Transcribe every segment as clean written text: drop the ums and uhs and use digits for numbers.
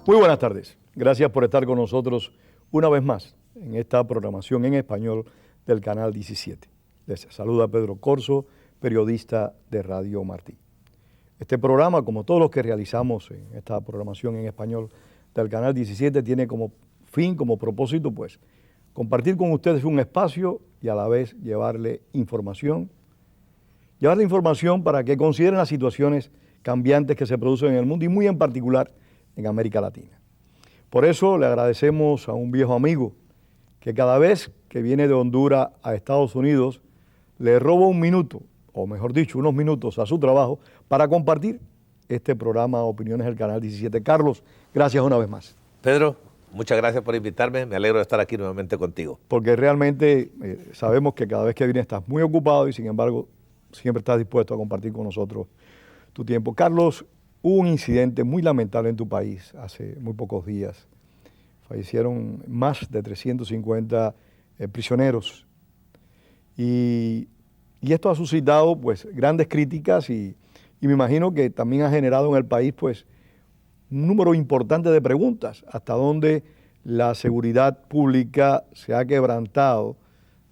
Muy buenas tardes. Gracias por estar con nosotros una vez más en esta programación en español del Canal 17. Les saluda Pedro Corzo, periodista de Radio Martí. Este programa, como todos los que realizamos en esta programación en español del Canal 17, tiene como fin, como propósito, pues, compartir con ustedes un espacio y a la vez llevarle información para que consideren las situaciones cambiantes que se producen en el mundo y muy en particular en América Latina. Por eso le agradecemos a un viejo amigo que cada vez que viene de Honduras a Estados Unidos le roba un minuto, o mejor dicho, unos minutos a su trabajo para compartir este programa Opiniones del Canal 17. Carlos, gracias una vez más. Pedro, muchas gracias por invitarme, me alegro de estar aquí nuevamente contigo. Porque realmente sabemos que cada vez que vienes estás muy ocupado y sin embargo siempre estás dispuesto a compartir con nosotros tu tiempo. Carlos, hubo un incidente muy lamentable en tu país hace muy pocos días. Fallecieron más de 350 prisioneros y esto ha suscitado pues grandes críticas y me imagino que también ha generado en el país pues un número importante de preguntas. ¿Hasta dónde la seguridad pública se ha quebrantado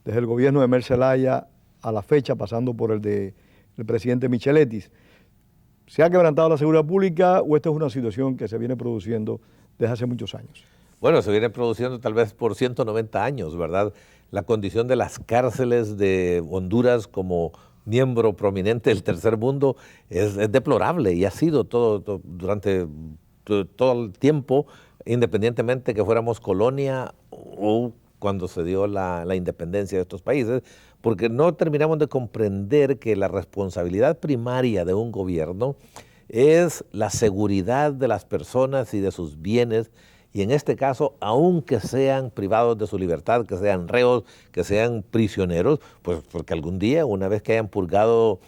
desde el gobierno de Mel Zelaya a la fecha, pasando por el del presidente Micheletis? ¿Se ha quebrantado la seguridad pública o esta es una situación que se viene produciendo desde hace muchos años? Bueno, se viene produciendo tal vez por 190 años, ¿verdad? La condición de las cárceles de Honduras como miembro prominente del tercer mundo es deplorable y ha sido durante todo el tiempo, independientemente que fuéramos colonia o cuando se dio la independencia de estos países, porque no terminamos de comprender que la responsabilidad primaria de un gobierno es la seguridad de las personas y de sus bienes, y en este caso, aunque sean privados de su libertad, que sean reos, que sean prisioneros, pues porque algún día, una vez que hayan purgado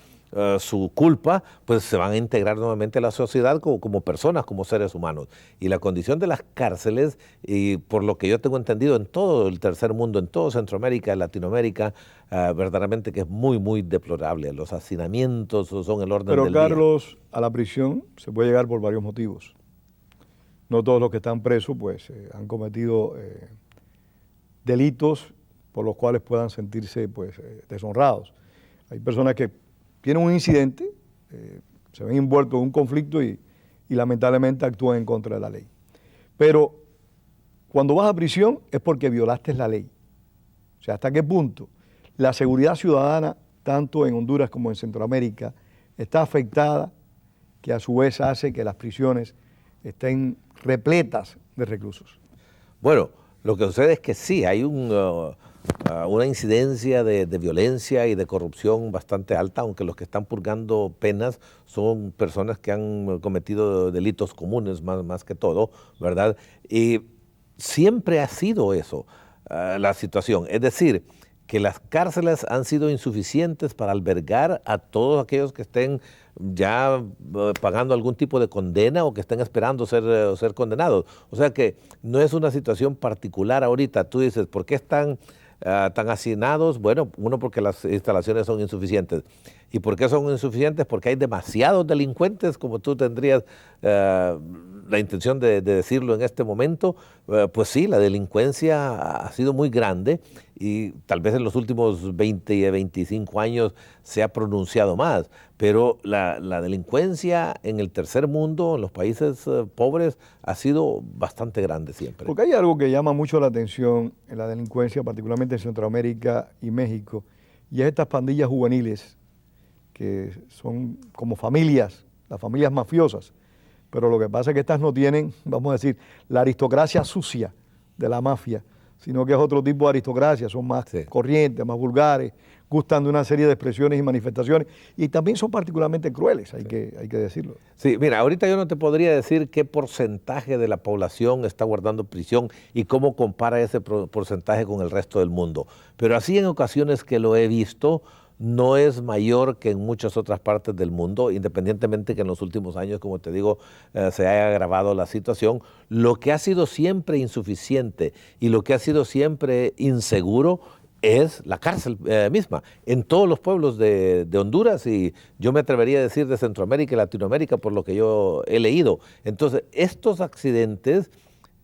su culpa, pues se van a integrar nuevamente a la sociedad como personas, como seres humanos. Y la condición de las cárceles, y por lo que yo tengo entendido en todo el tercer mundo, en todo Centroamérica, Latinoamérica, verdaderamente que es muy, muy deplorable. Los hacinamientos son el orden del día. Pero Carlos, a la prisión se puede llegar por varios motivos. No todos los que están presos pues han cometido delitos por los cuales puedan sentirse pues deshonrados. Hay personas que tienen un incidente, se ven envueltos en un conflicto y lamentablemente actúan en contra de la ley. Pero cuando vas a prisión es porque violaste la ley. O sea, ¿hasta qué punto la seguridad ciudadana, tanto en Honduras como en Centroamérica, está afectada, que a su vez hace que las prisiones estén repletas de reclusos? Bueno, lo que sucede es que sí, hay una incidencia de violencia y de corrupción bastante alta, aunque los que están purgando penas son personas que han cometido delitos comunes más que todo, ¿verdad? Y siempre ha sido eso, la situación. Es decir, que las cárceles han sido insuficientes para albergar a todos aquellos que estén ya pagando algún tipo de condena o que estén esperando ser condenados. O sea que no es una situación particular ahorita. Tú dices, ¿por qué están tan hacinados? Bueno, uno, porque las instalaciones son insuficientes. ¿Y por qué son insuficientes? Porque hay demasiados delincuentes, como tú tendrías la intención de decirlo en este momento. Pues sí, la delincuencia ha sido muy grande y tal vez en los últimos 20 a 25 años se ha pronunciado más, pero la delincuencia en el tercer mundo, en los países pobres, ha sido bastante grande siempre. Porque hay algo que llama mucho la atención en la delincuencia, particularmente en Centroamérica y México, y es estas pandillas juveniles que son como familias, las familias mafiosas, pero lo que pasa es que estas no tienen, vamos a decir, la aristocracia sucia de la mafia, sino que es otro tipo de aristocracia, son más corrientes, más vulgares, gustan de una serie de expresiones y manifestaciones, y también son particularmente crueles, hay que decirlo. Sí, mira, ahorita yo no te podría decir qué porcentaje de la población está guardando prisión y cómo compara ese porcentaje con el resto del mundo, pero así en ocasiones que lo he visto, no es mayor que en muchas otras partes del mundo, independientemente que en los últimos años, como te digo, se haya agravado la situación. Lo que ha sido siempre insuficiente y lo que ha sido siempre inseguro es la cárcel misma, en todos los pueblos de Honduras y yo me atrevería a decir de Centroamérica y Latinoamérica por lo que yo he leído. Entonces, estos accidentes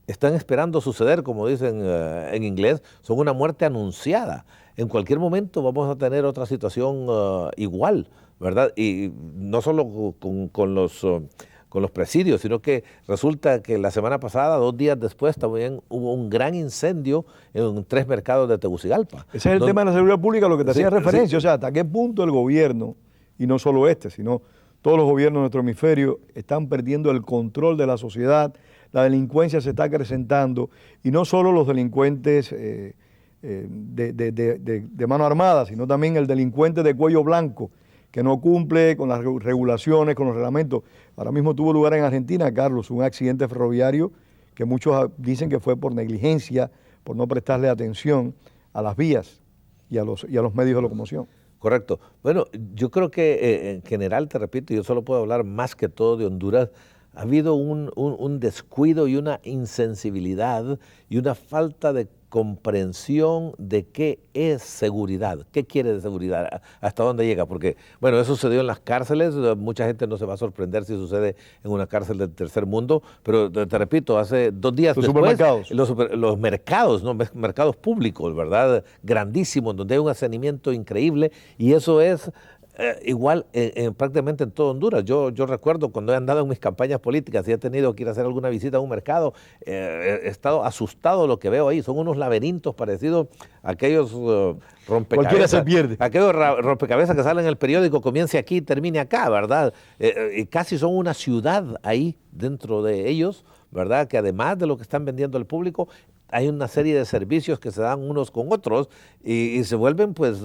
están esperando suceder, como dicen en inglés, son una muerte anunciada. En cualquier momento vamos a tener otra situación igual, ¿verdad? Y no solo con los presidios, sino que resulta que la semana pasada, 2 días después, también hubo un gran incendio en 3 mercados de Tegucigalpa. Ese es el tema de la seguridad pública, lo que te hacía referencia, sí. o sea, hasta qué punto el gobierno, y no solo este, sino todos los gobiernos de nuestro hemisferio, están perdiendo el control de la sociedad, la delincuencia se está acrecentando, y no solo los delincuentes de mano armada, sino también el delincuente de cuello blanco, que no cumple con las regulaciones, con los reglamentos. Ahora mismo tuvo lugar en Argentina, Carlos, un accidente ferroviario que muchos dicen que fue por negligencia, por no prestarle atención a las vías y a los medios de locomoción. Correcto. Bueno, yo creo que en general, te repito, yo solo puedo hablar más que todo de Honduras. Ha habido un descuido y una insensibilidad y una falta de comprensión de qué es seguridad, qué quiere de seguridad, hasta dónde llega, porque, bueno, eso sucedió en las cárceles, mucha gente no se va a sorprender si sucede en una cárcel del tercer mundo, pero te repito, hace 2 días Los después, supermercados. los mercados, ¿no? Mercados públicos, ¿verdad? Grandísimos, donde hay un hacinamiento increíble, y eso es igual prácticamente en todo Honduras. Yo recuerdo cuando he andado en mis campañas políticas y he tenido que ir a hacer alguna visita a un mercado, he estado asustado de lo que veo ahí. Son unos laberintos parecidos a aquellos rompecabezas. Cualquiera se pierde. Aquellos rompecabezas que salen en el periódico, comience aquí, termine acá, ¿verdad? Y casi son una ciudad ahí dentro de ellos, ¿verdad? Que además de lo que están vendiendo al público, hay una serie de servicios que se dan unos con otros y se vuelven pues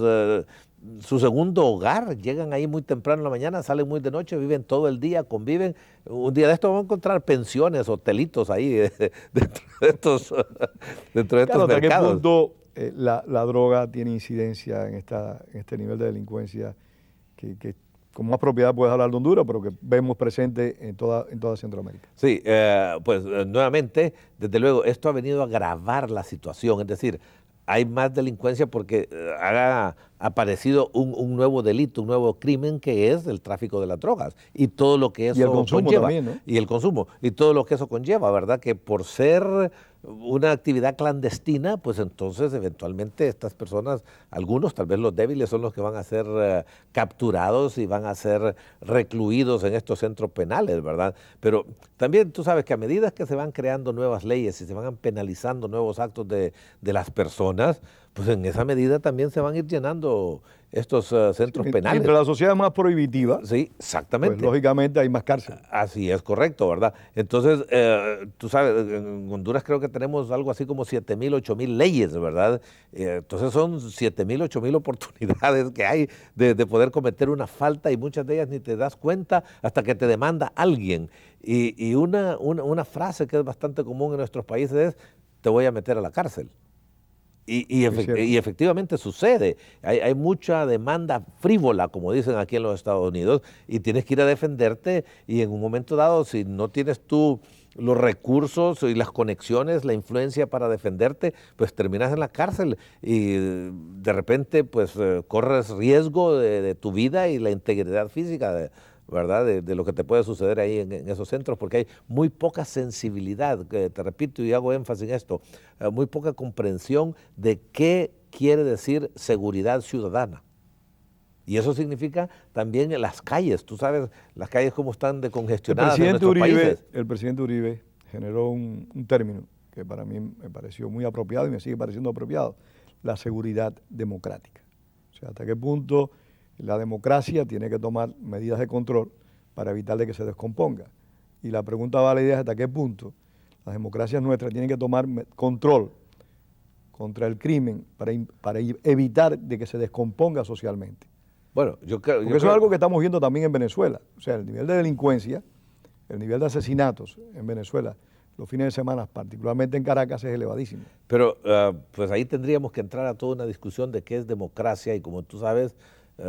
su segundo hogar. Llegan ahí muy temprano en la mañana, salen muy de noche, viven todo el día, conviven. Un día de esto van a encontrar pensiones, hotelitos ahí dentro de estos Claro, ¿hasta qué mercados. punto la droga tiene incidencia en este nivel de delincuencia que con más propiedad puedes hablar de Honduras, pero que vemos presente en toda Centroamérica? Sí, pues nuevamente, desde luego, esto ha venido a agravar la situación, es decir, hay más delincuencia porque ha aparecido un nuevo delito, un nuevo crimen que es el tráfico de las drogas y todo lo que eso Y el consumo conlleva. también, ¿no? Y el consumo, y todo lo que eso conlleva, ¿verdad? Que por ser una actividad clandestina, pues entonces eventualmente estas personas, algunos, tal vez los débiles, son los que van a ser capturados y van a ser recluidos en estos centros penales, ¿verdad? Pero también tú sabes que a medida que se van creando nuevas leyes y se van penalizando nuevos actos de las personas, pues en esa medida también se van a ir llenando estos centros penales. Mientras la sociedad es más prohibitiva, Sí, exactamente. pues lógicamente hay más cárcel. Así es correcto, ¿verdad? Entonces, tú sabes, en Honduras creo que tenemos algo así como 7,000, 8,000 leyes, ¿verdad? Entonces son 7,000, 8,000 oportunidades que hay de poder cometer una falta y muchas de ellas ni te das cuenta hasta que te demanda alguien. Y una frase que es bastante común en nuestros países es, te voy a meter a la cárcel. Y efectivamente sucede. Hay mucha demanda frívola, como dicen aquí en los Estados Unidos, y tienes que ir a defenderte y en un momento dado, si no tienes tú los recursos y las conexiones, la influencia para defenderte, pues terminas en la cárcel y de repente pues corres riesgo de tu vida y la integridad física, ¿verdad? De lo que te puede suceder ahí en esos centros, porque hay muy poca sensibilidad, te repito y hago énfasis en esto, muy poca comprensión de qué quiere decir seguridad ciudadana. Y eso significa también en las calles, tú sabes, las calles cómo están de congestionadas en nuestros países. El presidente Uribe generó un término que para mí me pareció muy apropiado y me sigue pareciendo apropiado, la seguridad democrática. O sea, hasta qué punto la democracia tiene que tomar medidas de control para evitar de que se descomponga. Y la pregunta válida es hasta qué punto las democracias nuestras tienen que tomar control contra el crimen para evitar de que se descomponga socialmente. Bueno, Porque eso es algo que estamos viendo también en Venezuela. O sea, el nivel de delincuencia, el nivel de asesinatos en Venezuela, los fines de semana, particularmente en Caracas, es elevadísimo. Pero pues ahí tendríamos que entrar a toda una discusión de qué es democracia y como tú sabes,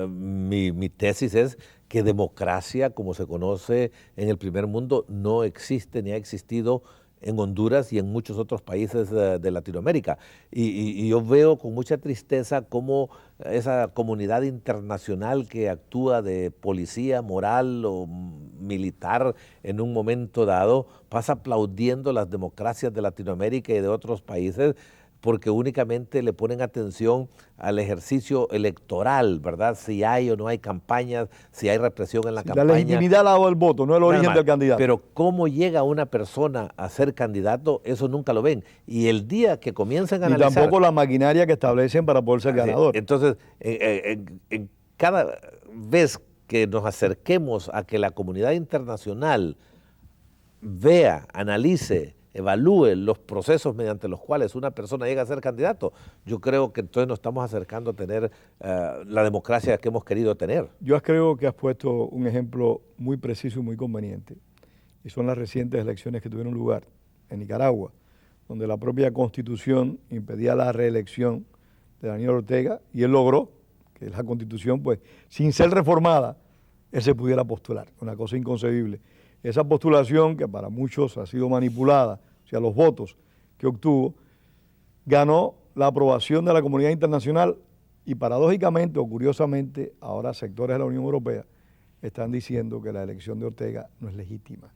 mi tesis es que democracia, como se conoce en el primer mundo, no existe ni ha existido en Honduras y en muchos otros países de Latinoamérica. Y yo veo con mucha tristeza cómo esa comunidad internacional que actúa de policía moral o militar en un momento dado pasa aplaudiendo las democracias de Latinoamérica y de otros países porque únicamente le ponen atención al ejercicio electoral, ¿verdad? Si hay o no hay campañas, si hay represión en la campaña. La legitimidad la da el voto, no el origen del candidato. Pero cómo llega una persona a ser candidato, eso nunca lo ven. Y el día que comiencen a analizar... Y tampoco la maquinaria que establecen para poder ser ganador. Entonces, en cada vez que nos acerquemos a que la comunidad internacional vea, analice, evalúe los procesos mediante los cuales una persona llega a ser candidato, yo creo que entonces nos estamos acercando a tener la democracia que hemos querido tener. Yo creo que has puesto un ejemplo muy preciso y muy conveniente, y son las recientes elecciones que tuvieron lugar en Nicaragua, donde la propia Constitución impedía la reelección de Daniel Ortega, y él logró que la Constitución, pues, sin ser reformada, él se pudiera postular, una cosa inconcebible. Esa postulación, que para muchos ha sido manipulada, o sea, los votos que obtuvo, ganó la aprobación de la comunidad internacional y paradójicamente o curiosamente, ahora sectores de la Unión Europea están diciendo que la elección de Ortega no es legítima.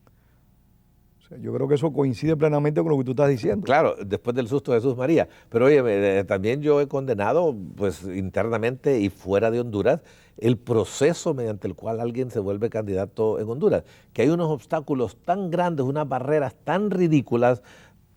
O sea, yo creo que eso coincide plenamente con lo que tú estás diciendo. Claro, después del susto de Jesús María. Pero oye, también yo he condenado, pues internamente y fuera de Honduras, el proceso mediante el cual alguien se vuelve candidato en Honduras. Que hay unos obstáculos tan grandes, unas barreras tan ridículas,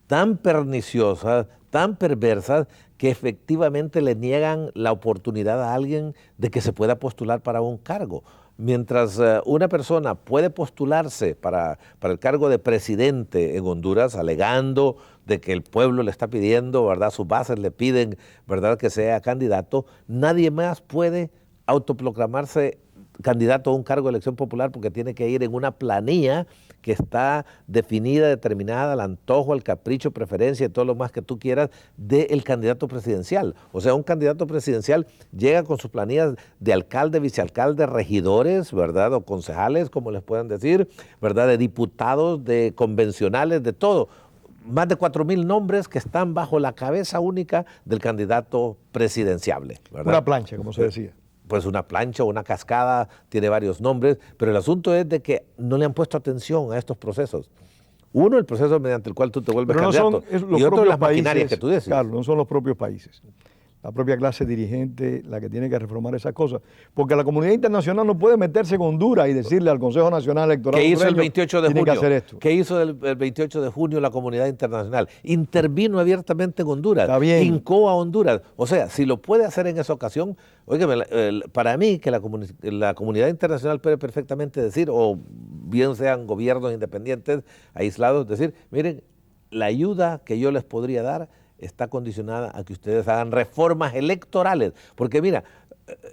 tan perniciosas, tan perversas, que efectivamente le niegan la oportunidad a alguien de que se pueda postular para un cargo. Mientras una persona puede postularse para el cargo de presidente en Honduras, alegando de que el pueblo le está pidiendo, ¿verdad? Sus bases le piden, ¿verdad?, que sea candidato, nadie más puede autoproclamarse candidato a un cargo de elección popular porque tiene que ir en una planilla que está definida, determinada al antojo, al capricho, preferencia y todo lo más que tú quieras del candidato presidencial. O sea, un candidato presidencial llega con sus planillas de alcalde, vicealcalde, regidores, ¿verdad? O concejales, como les puedan decir, ¿verdad? De diputados, de convencionales, de todo. Más de 4,000 nombres que están bajo la cabeza única del candidato presidenciable, ¿verdad? Una plancha, como se decía. Pues una plancha o una cascada, tiene varios nombres, pero el asunto es de que no le han puesto atención a estos procesos. Uno, el proceso mediante el cual tú te vuelves candidato, y otro, las maquinarias que tú dices. Claro, no son los propios países. La propia clase dirigente la que tiene que reformar esas cosas, porque la comunidad internacional no puede meterse con Honduras y decirle al Consejo Nacional Electoral ¿Qué hizo el 28 de junio? Que hacer esto. ¿Qué hizo el 28 de junio la comunidad internacional? Intervino abiertamente en Honduras, Está bien. hincó a Honduras. O sea, si lo puede hacer en esa ocasión, óigame, para mí que la comunidad internacional puede perfectamente decir, o bien sean gobiernos independientes, aislados, decir, miren, la ayuda que yo les podría dar está condicionada a que ustedes hagan reformas electorales. Porque mira,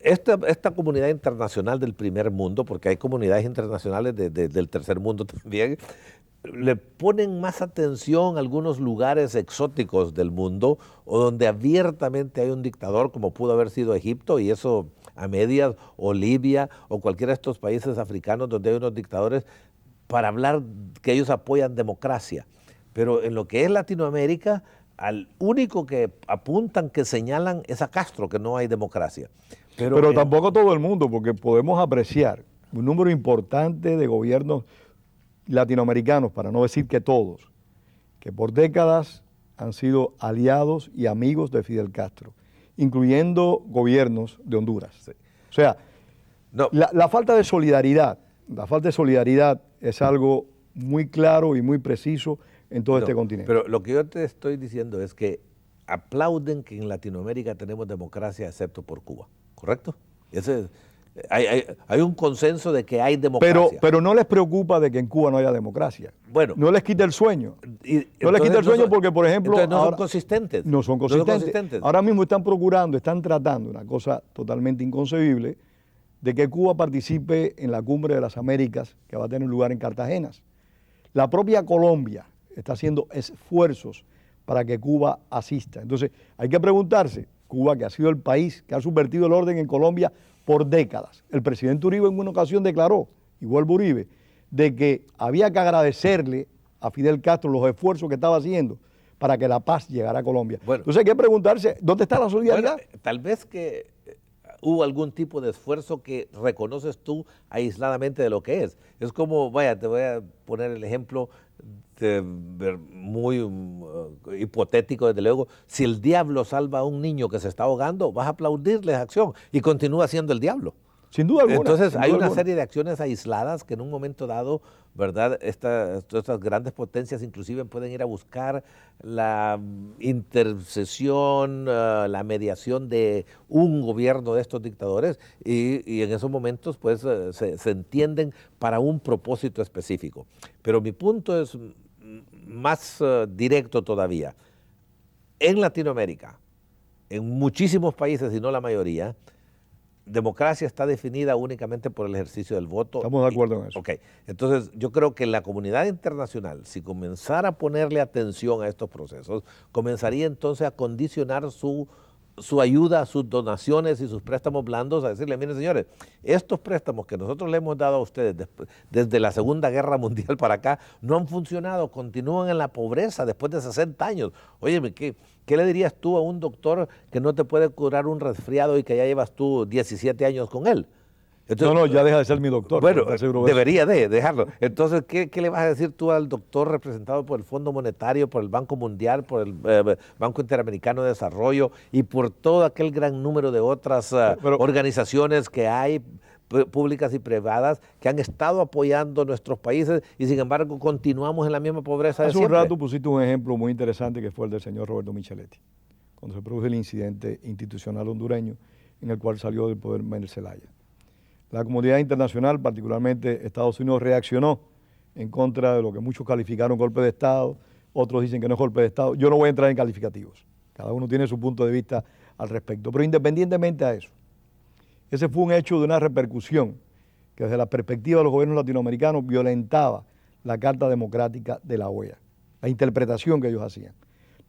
esta comunidad internacional del primer mundo, porque hay comunidades internacionales del tercer mundo también, le ponen más atención a algunos lugares exóticos del mundo o donde abiertamente hay un dictador, como pudo haber sido Egipto, y eso a medias, o Libia, o cualquiera de estos países africanos donde hay unos dictadores, para hablar que ellos apoyan democracia. Pero en lo que es Latinoamérica, al único que apuntan, que señalan, es a Castro, que no hay democracia. Pero tampoco todo el mundo, porque podemos apreciar un número importante de gobiernos latinoamericanos, para no decir que todos, que por décadas han sido aliados y amigos de Fidel Castro, incluyendo gobiernos de Honduras. Sí. O sea, no. La falta de solidaridad es algo muy claro y muy preciso en todo este continente. Pero lo que yo te estoy diciendo es que aplauden que en Latinoamérica tenemos democracia excepto por Cuba, ¿correcto? Hay un consenso de que hay democracia. Pero no les preocupa de que en Cuba no haya democracia. Bueno, no les quita el sueño. No les quita el sueño porque, por ejemplo... Entonces son consistentes. No son consistentes. Ahora mismo están tratando, una cosa totalmente inconcebible, de que Cuba participe en la Cumbre de las Américas que va a tener lugar en Cartagena. La propia Colombia está haciendo esfuerzos para que Cuba asista. Entonces, hay que preguntarse, Cuba, que ha sido el país que ha subvertido el orden en Colombia por décadas. El presidente Uribe en una ocasión declaró, igual Uribe, de que había que agradecerle a Fidel Castro los esfuerzos que estaba haciendo para que la paz llegara a Colombia. Bueno, entonces hay que preguntarse, ¿dónde está la solidaridad? Bueno, tal vez que hubo algún tipo de esfuerzo que reconoces tú aisladamente de lo que es. Es como, vaya, te voy a poner el ejemplo muy hipotético, desde luego. Si el diablo salva a un niño que se está ahogando, vas a aplaudirle esa acción y continúa siendo el diablo. Sin duda alguna. Entonces hay una serie de acciones aisladas que en un momento dado, ¿verdad? Estas grandes potencias inclusive pueden ir a buscar la intercesión, la mediación de un gobierno de estos dictadores y en esos momentos pues se entienden para un propósito específico. Pero mi punto es más directo todavía. En Latinoamérica, en muchísimos países, y no la mayoría, democracia está definida únicamente por el ejercicio del voto. Estamos de acuerdo en eso. Ok, entonces yo creo que la comunidad internacional, si comenzara a ponerle atención a estos procesos, comenzaría entonces a condicionar su ayuda, sus donaciones y sus préstamos blandos, a decirle, miren señores, estos préstamos que nosotros le hemos dado a ustedes desde la Segunda Guerra Mundial para acá, no han funcionado, continúan en la pobreza después de 60 años. Óyeme, ¿qué le dirías tú a un doctor que no te puede curar un resfriado y que ya llevas tú 17 años con él? Entonces, no, ya deja de ser mi doctor. Bueno, debería de dejarlo. Entonces, ¿qué le vas a decir tú al doctor representado por el Fondo Monetario, por el Banco Mundial, por el Banco Interamericano de Desarrollo y por todo aquel gran número de otras organizaciones que hay, públicas y privadas, que han estado apoyando nuestros países y sin embargo continuamos en la misma pobreza de siempre? Hace un rato pusiste un ejemplo muy interesante que fue el del señor Roberto Micheletti, cuando se produjo el incidente institucional hondureño en el cual salió del poder Mel Zelaya. La comunidad internacional, particularmente Estados Unidos, reaccionó en contra de lo que muchos calificaron golpe de Estado, otros dicen que no es golpe de Estado. Yo no voy a entrar en calificativos, cada uno tiene su punto de vista al respecto, pero independientemente a eso, ese fue un hecho de una repercusión que desde la perspectiva de los gobiernos latinoamericanos violentaba la Carta Democrática de la OEA, la interpretación que ellos hacían.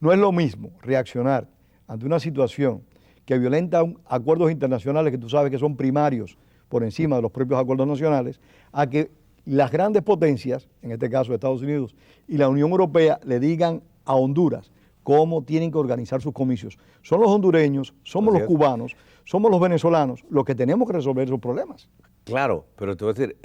No es lo mismo reaccionar ante una situación que violenta acuerdos internacionales que tú sabes que son primarios por encima de los propios acuerdos nacionales, a que las grandes potencias, en este caso Estados Unidos y la Unión Europea, le digan a Honduras cómo tienen que organizar sus comicios. Son los hondureños, somos los cubanos, somos los venezolanos los que tenemos que resolver esos problemas. Claro, pero te voy a decir,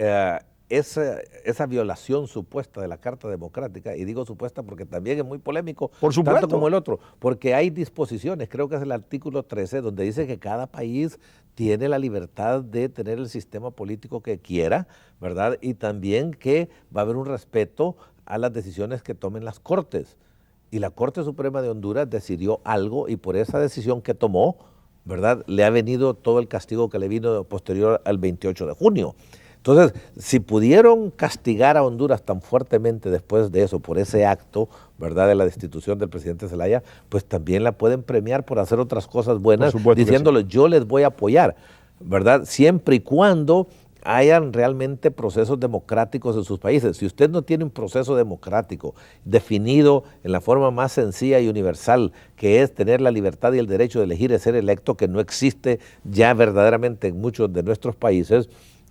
esa violación supuesta de la Carta Democrática, y digo supuesta porque también es muy polémico, por supuesto, tanto como el otro, porque hay disposiciones, creo que es el artículo 13, donde dice que cada país tiene la libertad de tener el sistema político que quiera, ¿verdad? Y también que va a haber un respeto a las decisiones que tomen las Cortes. Y la Corte Suprema de Honduras decidió algo y por esa decisión que tomó, ¿verdad?, le ha venido todo el castigo que le vino posterior al 28 de junio. Entonces, si pudieron castigar a Honduras tan fuertemente después de eso, por ese acto, ¿verdad?, de la destitución del presidente Zelaya, pues también la pueden premiar por hacer otras cosas buenas, diciéndole, yo les voy a apoyar, ¿verdad?, siempre y cuando hayan realmente procesos democráticos en sus países. Si usted no tiene un proceso democrático definido en la forma más sencilla y universal, que es tener la libertad y el derecho de elegir y ser electo, que no existe ya verdaderamente en muchos de nuestros países,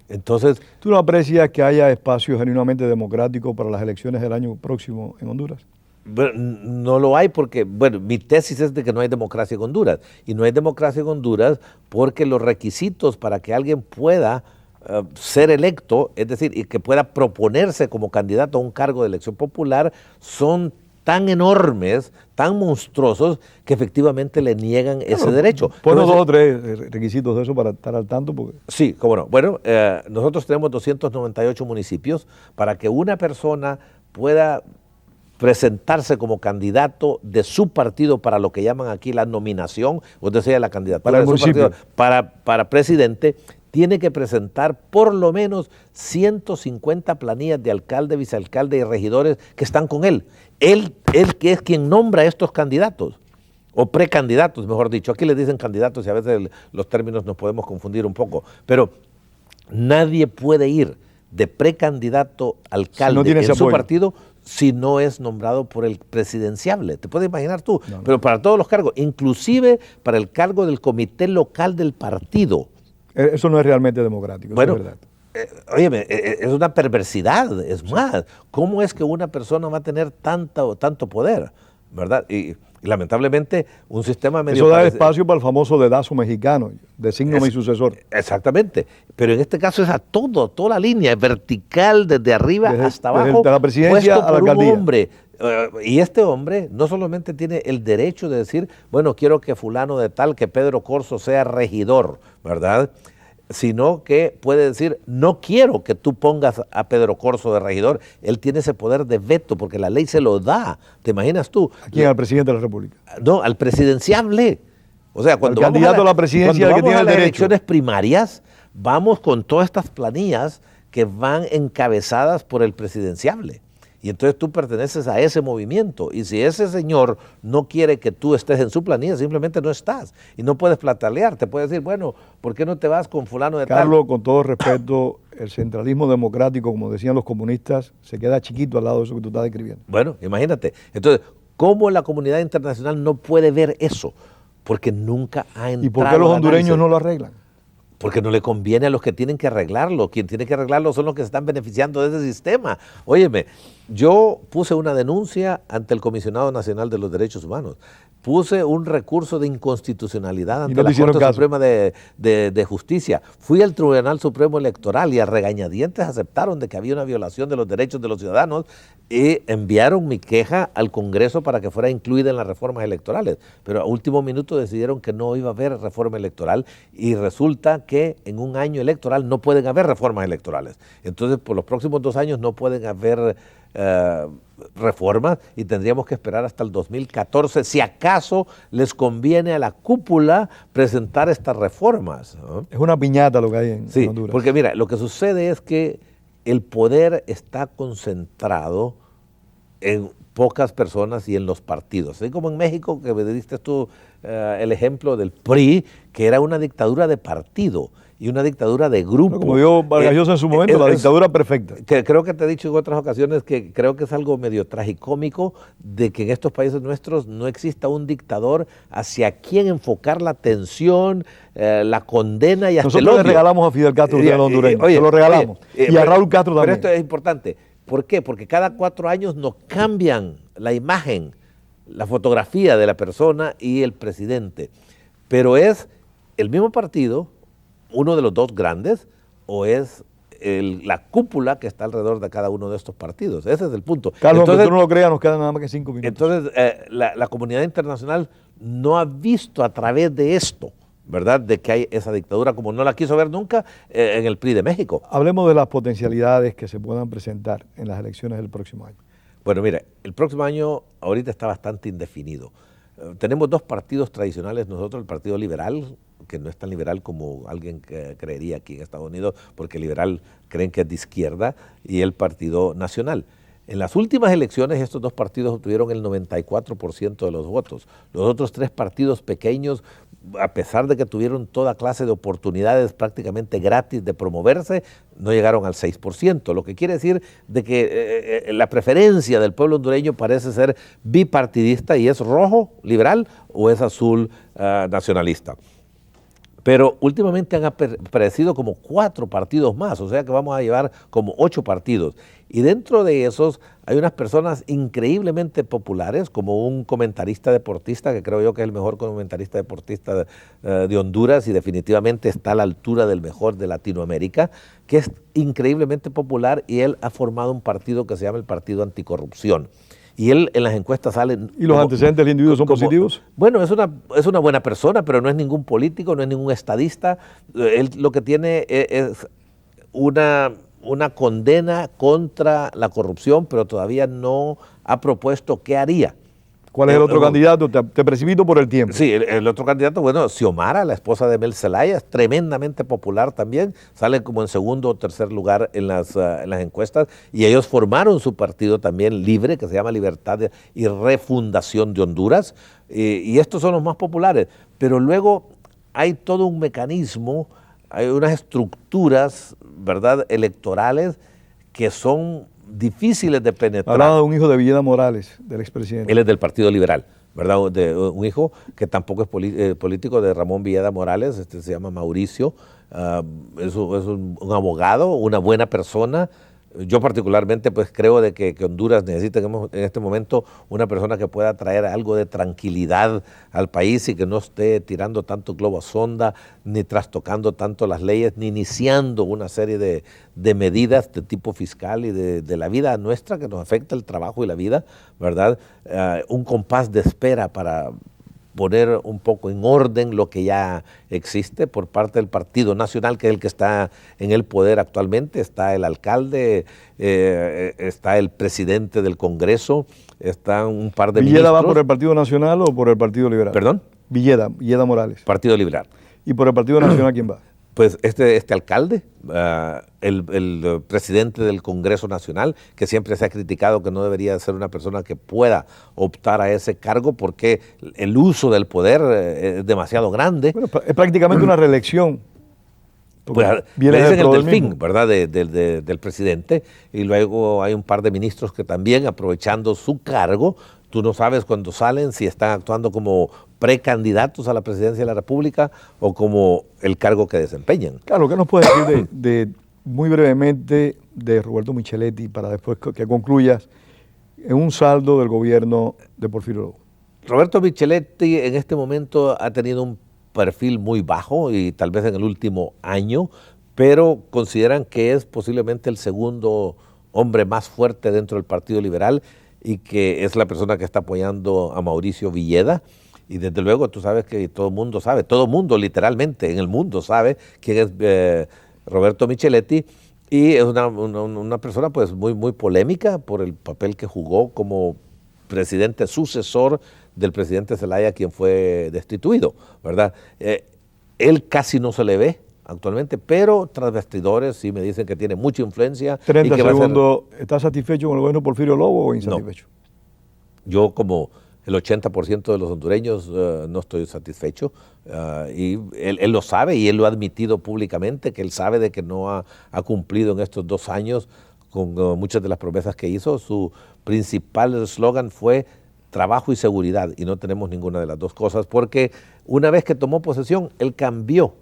entonces... ¿Tú no aprecias que haya espacio genuinamente democrático para las elecciones del año próximo en Honduras? Bueno, no lo hay porque, bueno, mi tesis es de que no hay democracia en Honduras. Y no hay democracia en Honduras porque los requisitos para que alguien pueda ser electo, es decir, y que pueda proponerse como candidato a un cargo de elección popular, son tan enormes, tan monstruosos, que efectivamente le niegan ese derecho. Ponnos 2 o 3 requisitos de eso para estar al tanto. Porque... Sí, cómo no. Bueno, nosotros tenemos 298 municipios. Para que una persona pueda presentarse como candidato de su partido para lo que llaman aquí la nominación, o sea, la candidatura para de su partido para presidente, tiene que presentar por lo menos 150 planillas de alcalde, vicealcalde y regidores que están con él. Él que es quien nombra a estos candidatos, o precandidatos, mejor dicho. Aquí les dicen candidatos y a veces los términos nos podemos confundir un poco, pero nadie puede ir de precandidato alcalde en su partido si no es nombrado por el presidenciable. ¿Te puedes imaginar tú? No. Pero para todos los cargos, inclusive para el cargo del comité local del partido. Eso no es realmente democrático, bueno, eso es verdad. Óyeme, es una perversidad, es más, ¿cómo es que una persona va a tener tanto poder? ¿Verdad? Y lamentablemente un sistema medio... Eso da espacio para el famoso dedazo mexicano, desígname mi sucesor. Exactamente, pero en este caso es a toda la línea, vertical, desde arriba hasta abajo, desde la presidencia puesto a la por un alcaldía. hombre. Y este hombre no solamente tiene el derecho de decir, bueno, quiero que fulano de tal, que Pedro Corzo sea regidor, ¿verdad?, sino que puede decir, no quiero que tú pongas a Pedro Corzo de regidor. Él tiene ese poder de veto porque la ley se lo da. ¿Te imaginas tú? ¿A quién? Al presidente de la República. No, al presidenciable. O sea, cuando el candidato a la presidencia cuando que tiene vamos a el las derecho. elecciones primarias, vamos con todas estas planillas que van encabezadas por el presidenciable. Y entonces tú perteneces a ese movimiento. Y si ese señor no quiere que tú estés en su planilla, simplemente no estás. Y no puedes platalear. Te puede decir, bueno, ¿por qué no te vas con fulano de tal? Carlos, con todo respeto, el centralismo democrático, como decían los comunistas, se queda chiquito al lado de eso que tú estás describiendo. Bueno, imagínate. Entonces, ¿cómo la comunidad internacional no puede ver eso? Porque nunca ha entrado. ¿Y por qué los hondureños no lo arreglan? Porque no le conviene a los que tienen que arreglarlo. Quien tiene que arreglarlo son los que se están beneficiando de ese sistema. Óyeme, yo puse una denuncia ante el Comisionado Nacional de los Derechos Humanos. Puse un recurso de inconstitucionalidad ante la Corte Suprema de Justicia. Fui al Tribunal Supremo Electoral y a regañadientes aceptaron de que había una violación de los derechos de los ciudadanos y enviaron mi queja al Congreso para que fuera incluida en las reformas electorales. Pero a último minuto decidieron que no iba a haber reforma electoral y resulta que en un año electoral no pueden haber reformas electorales. Entonces, por los próximos 2 años no pueden haber reformas y tendríamos que esperar hasta el 2014, si acaso les conviene a la cúpula presentar estas reformas, ¿no? Es una piñata lo que hay en Honduras. Porque mira, lo que sucede es que el poder está concentrado en pocas personas y en los partidos. Así como en México, que me diste tú el ejemplo del PRI, que era una dictadura de partido y una dictadura de grupo. Como dijo Vargas Llosa en su momento, la dictadura perfecta. Que creo que te he dicho en otras ocasiones que creo que es algo medio tragicómico de que en estos países nuestros no exista un dictador hacia quien enfocar la atención, la condena y hasta nosotros le regalamos a Fidel Castro el hondureño, se lo regalamos. Y a Raúl Castro también. Pero esto es importante. ¿Por qué? Porque cada 4 años nos cambian la imagen, la fotografía de la persona y el presidente. Pero es el mismo partido, uno de los dos grandes, o es la cúpula que está alrededor de cada uno de estos partidos. Ese es el punto. Carlos, aunque tú no lo creas, nos quedan nada más que 5 minutos. Entonces, la comunidad internacional no ha visto a través de esto, ¿verdad?, de que hay esa dictadura, como no la quiso ver nunca en el PRI de México. Hablemos de las potencialidades que se puedan presentar en las elecciones del próximo año. Bueno, mira, el próximo año ahorita está bastante indefinido. Tenemos 2 partidos tradicionales nosotros, el Partido Liberal, que no es tan liberal como alguien que creería aquí en Estados Unidos, porque el liberal creen que es de izquierda, y el Partido Nacional. En las últimas elecciones estos 2 partidos obtuvieron el 94% de los votos. Los otros 3 partidos pequeños, a pesar de que tuvieron toda clase de oportunidades prácticamente gratis de promoverse, no llegaron al 6%, lo que quiere decir de que la preferencia del pueblo hondureño parece ser bipartidista y es rojo, liberal, o es azul, nacionalista. Pero últimamente han aparecido como 4 partidos más, o sea que vamos a llevar como 8 partidos. Y dentro de esos hay unas personas increíblemente populares, como un comentarista deportista, que creo yo que es el mejor comentarista deportista de Honduras y definitivamente está a la altura del mejor de Latinoamérica, que es increíblemente popular y él ha formado un partido que se llama el Partido Anticorrupción. Y él en las encuestas sale... ¿Y los antecedentes del individuo son positivos? Bueno, es una buena persona, pero no es ningún político, no es ningún estadista. Él lo que tiene es una condena contra la corrupción, pero todavía no ha propuesto qué haría. ¿Cuál es el otro candidato? Te precipito por el tiempo. Sí, el otro candidato, bueno, Xiomara, la esposa de Mel Zelaya, es tremendamente popular también, sale como en segundo o tercer lugar en las encuestas, y ellos formaron su partido también libre, que se llama Libertad y Refundación de Honduras, y estos son los más populares. Pero luego hay todo un mecanismo, hay unas estructuras, ¿verdad?, electorales que son difíciles de penetrar. Hablaba de un hijo de Villeda Morales, del expresidente. Él es del Partido Liberal. ¿verdad? De un hijo que tampoco es político, de Ramón Villeda Morales, se llama Mauricio, es un abogado, una buena persona. Yo particularmente pues creo de que Honduras necesita en este momento una persona que pueda traer algo de tranquilidad al país y que no esté tirando tanto globo a sonda, ni trastocando tanto las leyes, ni iniciando una serie de medidas de tipo fiscal y de la vida nuestra que nos afecta el trabajo y la vida, ¿verdad? Un compás de espera para poner un poco en orden lo que ya existe por parte del Partido Nacional, que es el que está en el poder actualmente. Está el alcalde, está el presidente del Congreso, están un par de ¿Villeda ministros. va por el Partido Nacional o por el Partido Liberal? ¿Perdón? Villeda Morales. Partido Liberal. ¿Y por el Partido Nacional quién va? Pues este alcalde, el presidente del Congreso Nacional, que siempre se ha criticado que no debería ser una persona que pueda optar a ese cargo porque el uso del poder es demasiado grande. Bueno, es prácticamente una reelección. Pues le dicen el delfín, ¿verdad?, del presidente, y luego hay un par de ministros que también, aprovechando su cargo, tú no sabes cuando salen si están actuando como precandidatos a la presidencia de la República o como el cargo que desempeñan. Claro, ¿qué nos puedes decir muy brevemente de Roberto Micheletti para después que concluyas en un saldo del gobierno de Porfirio Lobo? Roberto Micheletti en este momento ha tenido un perfil muy bajo y tal vez en el último año, pero consideran que es posiblemente el segundo hombre más fuerte dentro del Partido Liberal y que es la persona que está apoyando a Mauricio Villeda. Y desde luego tú sabes que todo el mundo sabe, todo el mundo literalmente en el mundo sabe quién es Roberto Micheletti, y es una persona pues muy polémica por el papel que jugó como presidente sucesor del presidente Zelaya, quien fue destituido, ¿verdad? Él casi no se le ve actualmente, pero tras bastidores sí me dicen que tiene mucha influencia. 30 y que segundos. ¿Estás satisfecho con el gobierno de Porfirio Lobo o insatisfecho? No. Yo, como el 80% de los hondureños, no estoy satisfecho, y él lo sabe y él lo ha admitido públicamente, que él sabe de que no ha cumplido en estos 2 años con muchas de las promesas que hizo. Su principal eslogan fue trabajo y seguridad, y no tenemos ninguna de las dos cosas, porque una vez que tomó posesión, él cambió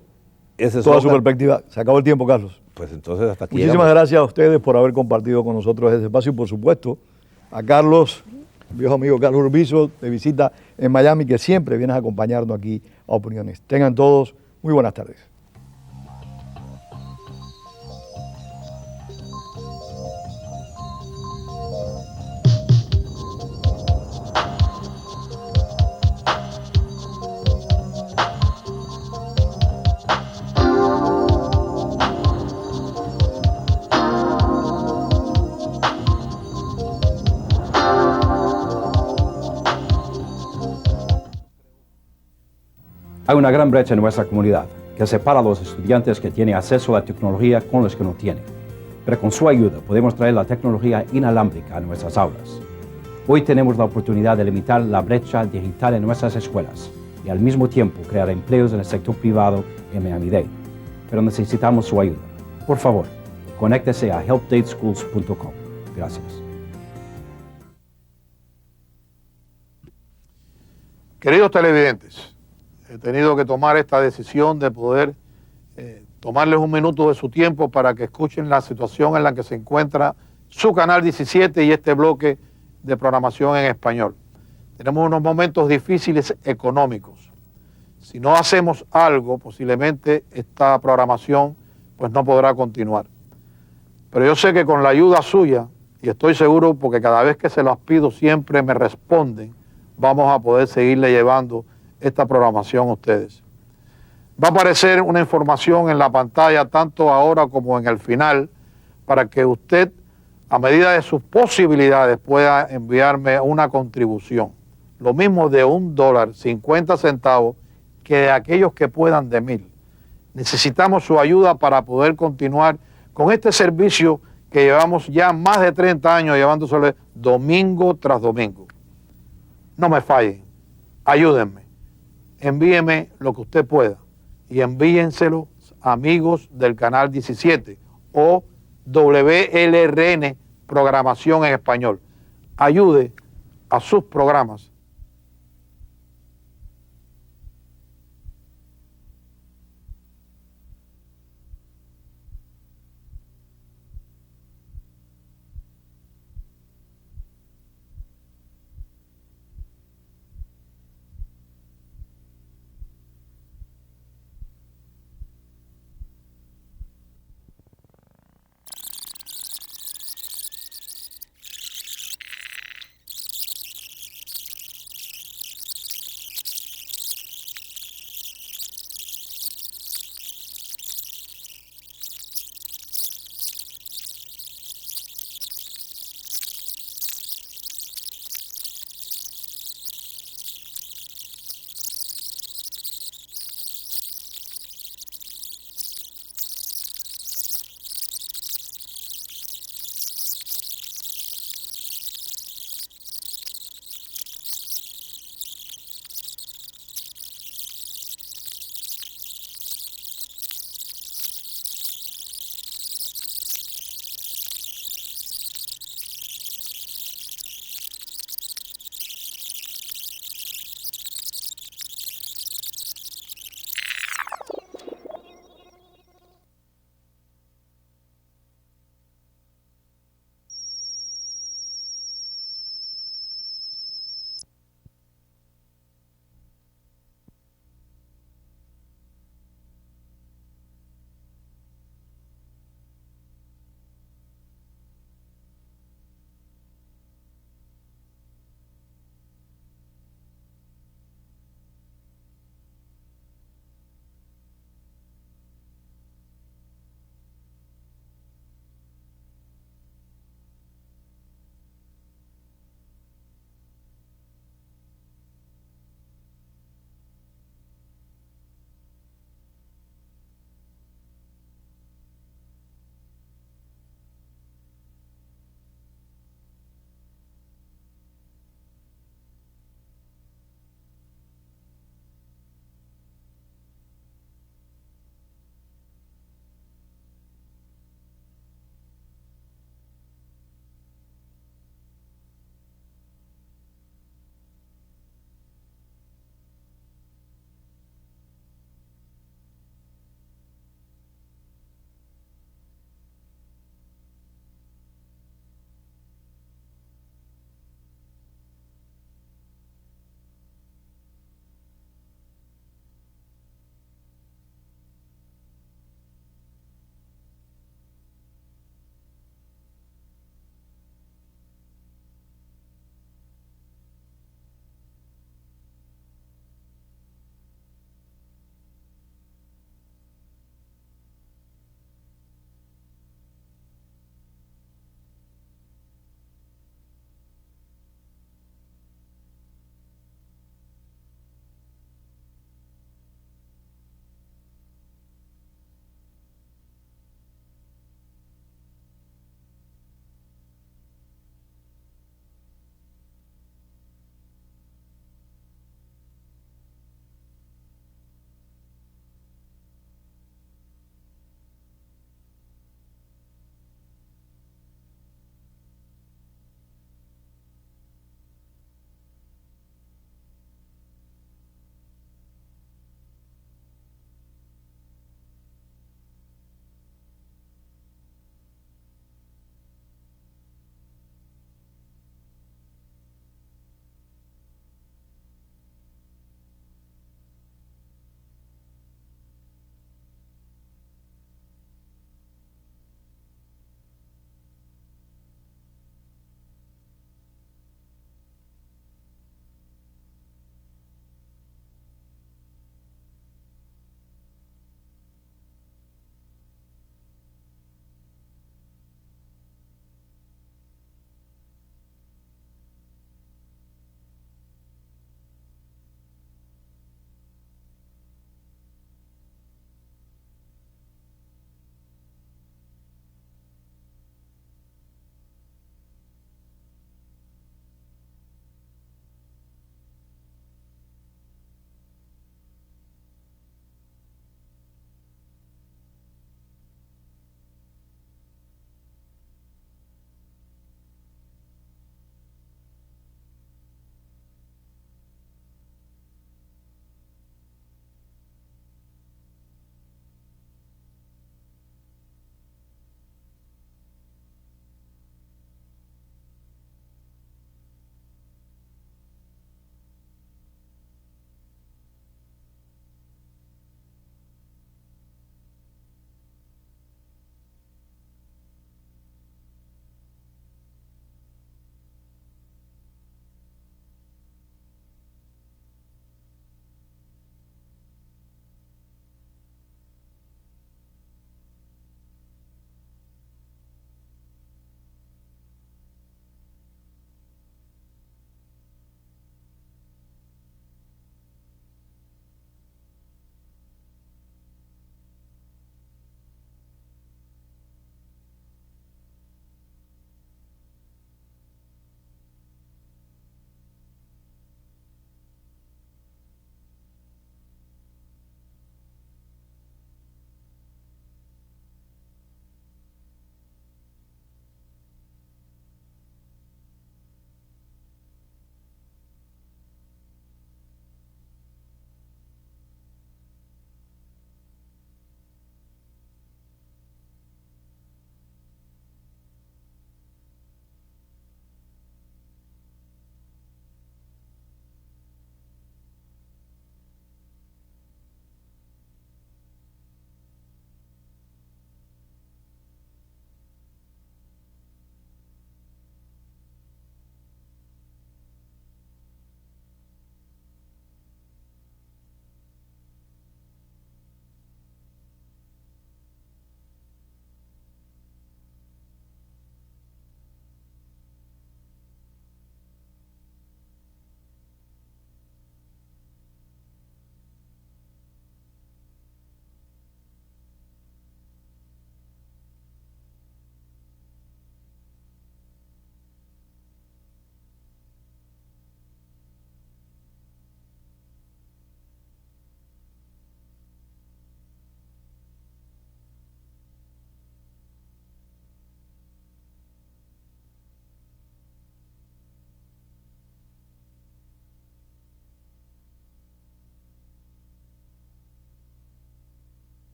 ese Toda eslogan. su perspectiva. Se acabó el tiempo, Carlos. Pues entonces hasta aquí Muchísimas llegamos. gracias a ustedes por haber compartido con nosotros este espacio y por supuesto a Carlos, viejo amigo Carlos Urbizo, de visita en Miami, que siempre vienes a acompañarnos aquí a Opiniones. Tengan todos muy buenas tardes. Hay una gran brecha en nuestra comunidad que separa a los estudiantes que tienen acceso a la tecnología con los que no tienen. Pero con su ayuda podemos traer la tecnología inalámbrica a nuestras aulas. Hoy tenemos la oportunidad de limitar la brecha digital en nuestras escuelas y al mismo tiempo crear empleos en el sector privado en Miami-Dade. Pero necesitamos su ayuda. Por favor, conéctese a helpdadeschools.com. Gracias. Queridos televidentes, he tenido que tomar esta decisión de poder tomarles un minuto de su tiempo para que escuchen la situación en la que se encuentra su canal 17 y este bloque de programación en español. Tenemos unos momentos difíciles económicos. Si no hacemos algo, posiblemente esta programación pues no podrá continuar. Pero yo sé que con la ayuda suya, y estoy seguro porque cada vez que se las pido siempre me responden, vamos a poder seguirle llevando esta programación a ustedes. Va a aparecer una información en la pantalla tanto ahora como en el final para que usted, a medida de sus posibilidades, pueda enviarme una contribución. Lo mismo de $1.50 que de aquellos que puedan de 1,000. Necesitamos su ayuda para poder continuar con este servicio que llevamos ya más de 30 años llevándosele domingo tras domingo. No me fallen, ayúdenme, envíeme lo que usted pueda y envíenselo a amigos del canal 17 o WLRN Programación en Español. Ayude a sus programas